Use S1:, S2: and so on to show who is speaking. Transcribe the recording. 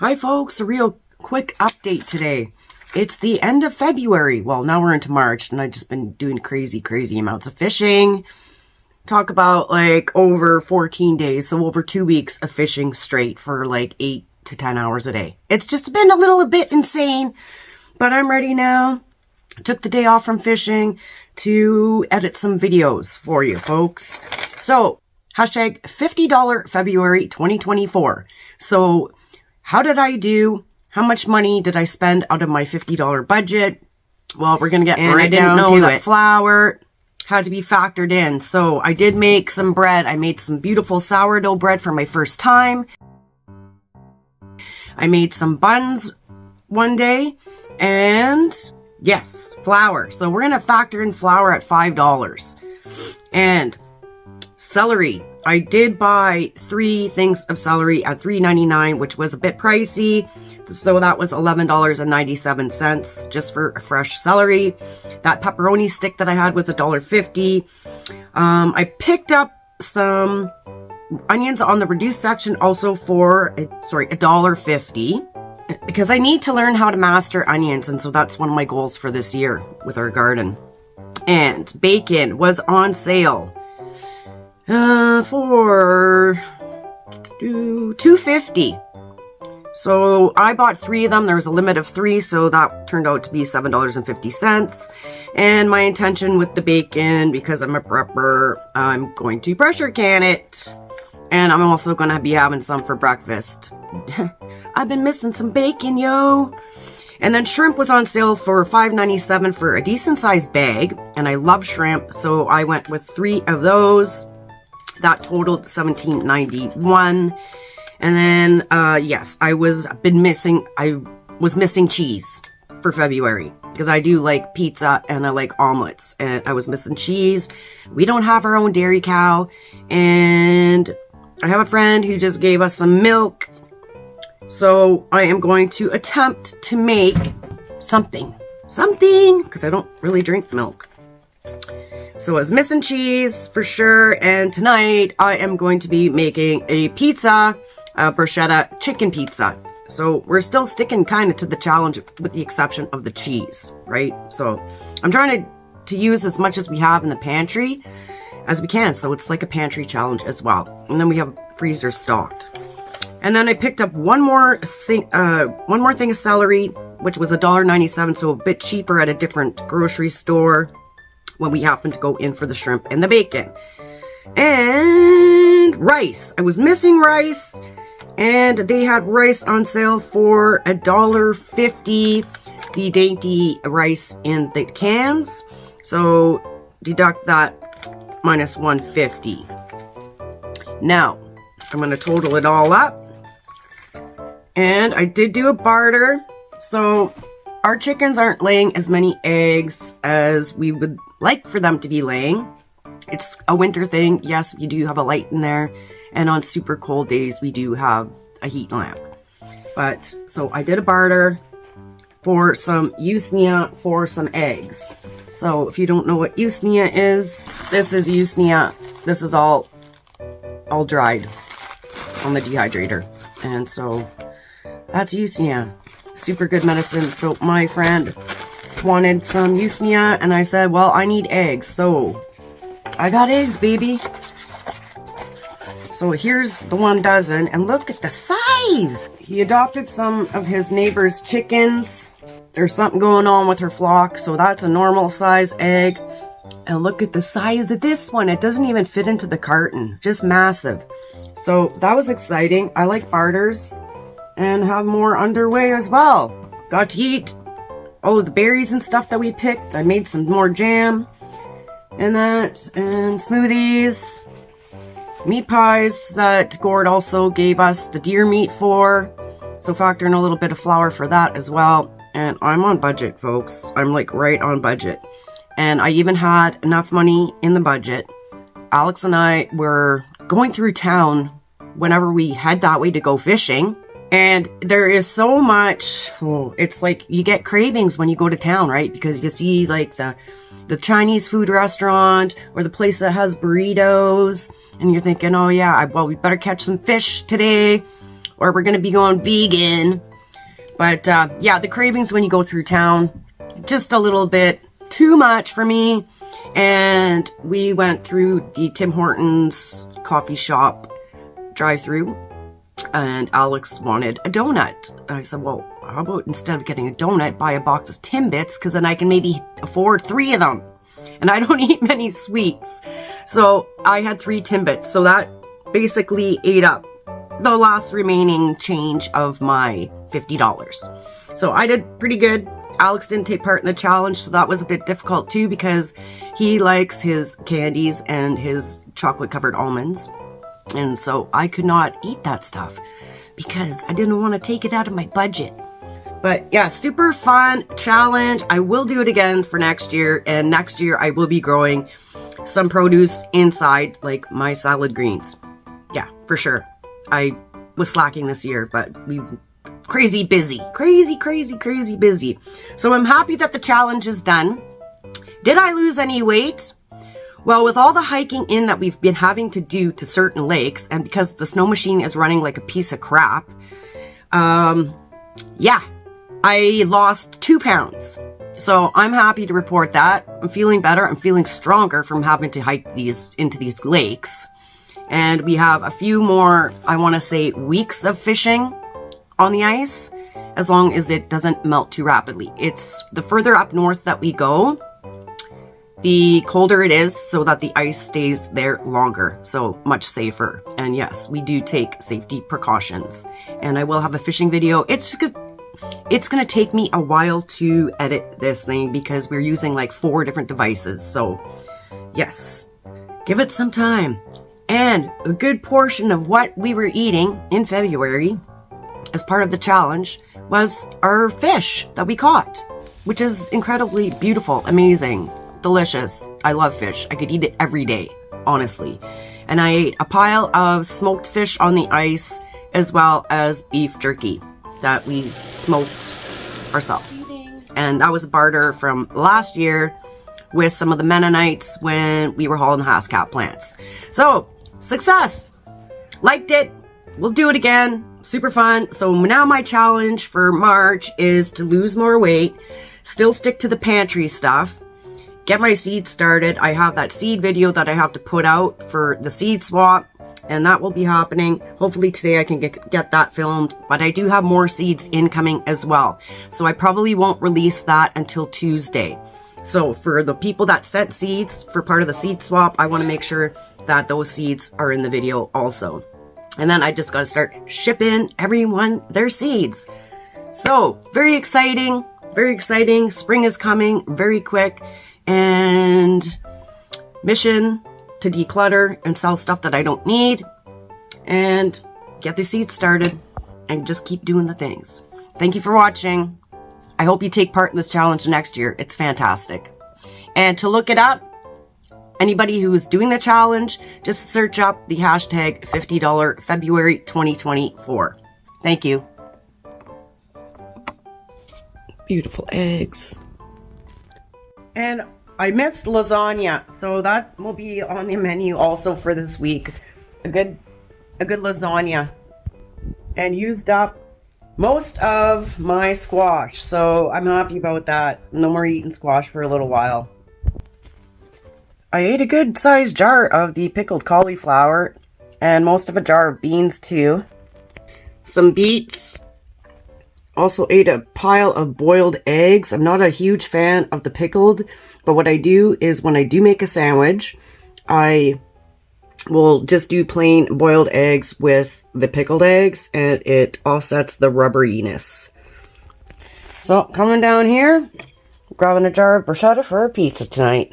S1: Hi folks, a real quick update today. It's the end of February. Well, now we're into March and I've just been doing crazy amounts of fishing. Talk about like over 14 days, so over 2 weeks of fishing straight for like 8 to 10 hours a day. It's just been a little bit insane, but I'm ready now. I took the day off from fishing to edit some videos for you folks. So, hashtag $50 February 2024. So, how did I do? How much money did I spend out of my $50 budget? Well, we're going to get right down to it. Flour had to be factored in. So I did make some bread. I made some beautiful sourdough bread for my first time. I made some buns one day. And yes, flour. So we're going to factor in flour at $5. And celery. I did buy 3 things of celery at $3.99, which was a bit pricey. So that was $11.97 just for a fresh celery. That pepperoni stick that I had was $1.50. I picked up some onions on the reduced section also for, $1.50. Because I need to learn how to master onions. And so that's one of my goals for this year with our garden. And bacon was on sale. For $2.50. So I bought 3 of them. There was a limit of 3, so that turned out to be $7.50. And my intention with the bacon, because I'm a prepper, I'm going to pressure can it. And I'm also going to be having some for breakfast. I've been missing some bacon, yo. And then shrimp was on sale for $5.97 for a decent sized bag. And I love shrimp, so I went with 3 of those. That totaled $17.91. And then, yes, I was missing cheese for February. Because I do like pizza and I like omelets. And I was missing cheese. We don't have our own dairy cow. And I have a friend who just gave us some milk. So I am going to attempt to make something. Because I don't really drink milk. So I was missing cheese for sure, and tonight I am going to be making a pizza, a bruschetta chicken pizza. So we're still sticking kind of to the challenge with the exception of the cheese, right? So I'm trying to use as much as we have in the pantry as we can, so it's like a pantry challenge as well. And then we have freezer stocked. And then I picked up one more thing of celery, which was $1.97, so a bit cheaper at a different grocery store when we happened to go in for the shrimp and the bacon. And rice. I was missing rice, and they had rice on sale for $1.50. The dainty rice in the cans. So deduct that minus $1.50. Now, I'm going to total it all up. And I did do a barter. So our chickens aren't laying as many eggs as we would like for them to be laying. It's a winter thing. Yes, you do have a light in there. And on super cold days, we do have a heat lamp. But, so I did a barter for some usnea for some eggs. So if you don't know what usnea is, this is usnea. This is all dried on the dehydrator. And so that's usnea. Super good medicine. So my friend wanted some usnea, and I said, well, I need eggs, so I got eggs, baby. So here's the 1 dozen, and look at the size. He adopted some of his neighbor's chickens. There's something going on with her flock, so that's a normal size egg. And look at the size of this one. It doesn't even fit into the carton, just massive. So that was exciting. I like barters. And have more underway as well. Got to eat all of the berries and stuff that we picked. I made some more jam and that, and smoothies, meat pies that Gord also gave us the deer meat for. So factor in a little bit of flour for that as well. And I'm on budget, folks. I'm like right on budget. And I even had enough money in the budget. Alex and I were going through town whenever we head that way to go fishing. And there is so much, it's like you get cravings when you go to town, right? Because you see like the Chinese food restaurant or the place that has burritos, and you're thinking, oh yeah, well, we better catch some fish today. or we're going to be going vegan. But yeah, the cravings when you go through town, just a little bit too much for me. And we went through the Tim Hortons coffee shop drive-through, and Alex wanted a donut. And I said, well, how about instead of getting a donut, buy a box of Timbits, because then I can maybe afford 3 of them. And I don't eat many sweets. So I had 3 Timbits. So that basically ate up the last remaining change of my $50. So I did pretty good. Alex didn't take part in the challenge, so that was a bit difficult too, because he likes his candies and his chocolate-covered almonds. And so I could not eat that stuff because I didn't want to take it out of my budget. But yeah, super fun challenge. I will do it again for next year. And next year I will be growing some produce inside, like my salad greens. Yeah, for sure. I was slacking this year, but we crazy busy. Crazy busy. So I'm happy that the challenge is done. Did I lose any weight? Well, with all the hiking in that we've been having to do to certain lakes, and because the snow machine is running like a piece of crap, yeah, I lost 2 pounds. So I'm happy to report that. I'm feeling better. I'm feeling stronger from having to hike into these lakes. And we have a few more, I want to say, weeks of fishing on the ice, as long as it doesn't melt too rapidly. It's the further up north that we go, the colder it is, so that the ice stays there longer, so much safer. And yes, we do take safety precautions. And I will have a fishing video. It's gonna take me a while to edit this thing because we're using like 4 different devices. So yes, give it some time. And a good portion of what we were eating in February as part of the challenge was our fish that we caught, which is incredibly beautiful, amazing, delicious. I love fish. I could eat it every day, honestly. And I ate a pile of smoked fish on the ice, as well as beef jerky that we smoked ourselves. And that was a barter from last year with some of the Mennonites when we were hauling the Haskap plants. So, success! Liked it. We'll do it again. Super fun. So now my challenge for March is to lose more weight, still stick to the pantry stuff, get my seeds started. I have that seed video that I have to put out for the seed swap, and that will be happening. Hopefully today I can get that filmed, but I do have more seeds incoming as well. So I probably won't release that until Tuesday. So for the people that sent seeds for part of the seed swap, I want to make sure that those seeds are in the video also. And then I just got to start shipping everyone their seeds. So very exciting, very exciting. Spring is coming very quick. And mission to declutter and sell stuff that I don't need and get the seeds started and just keep doing the things. Thank you for watching. I hope you take part in this challenge next year. It's fantastic. And to look it up, anybody who is doing the challenge, just search up the hashtag $50 February 2024. Thank you. Beautiful eggs. And I missed lasagna, so that will be on the menu also for this week. A good lasagna. And used up most of my squash, so I'm happy about that. No more eating squash for a little while. I ate a good sized jar of the pickled cauliflower and most of a jar of beans too. Some beets. Also ate a pile of boiled eggs. I'm not a huge fan of the pickled, but what I do is when I do make a sandwich, I will just do plain boiled eggs with the pickled eggs, and it offsets the rubberiness. So coming down here, grabbing a jar of bruschetta for a pizza tonight.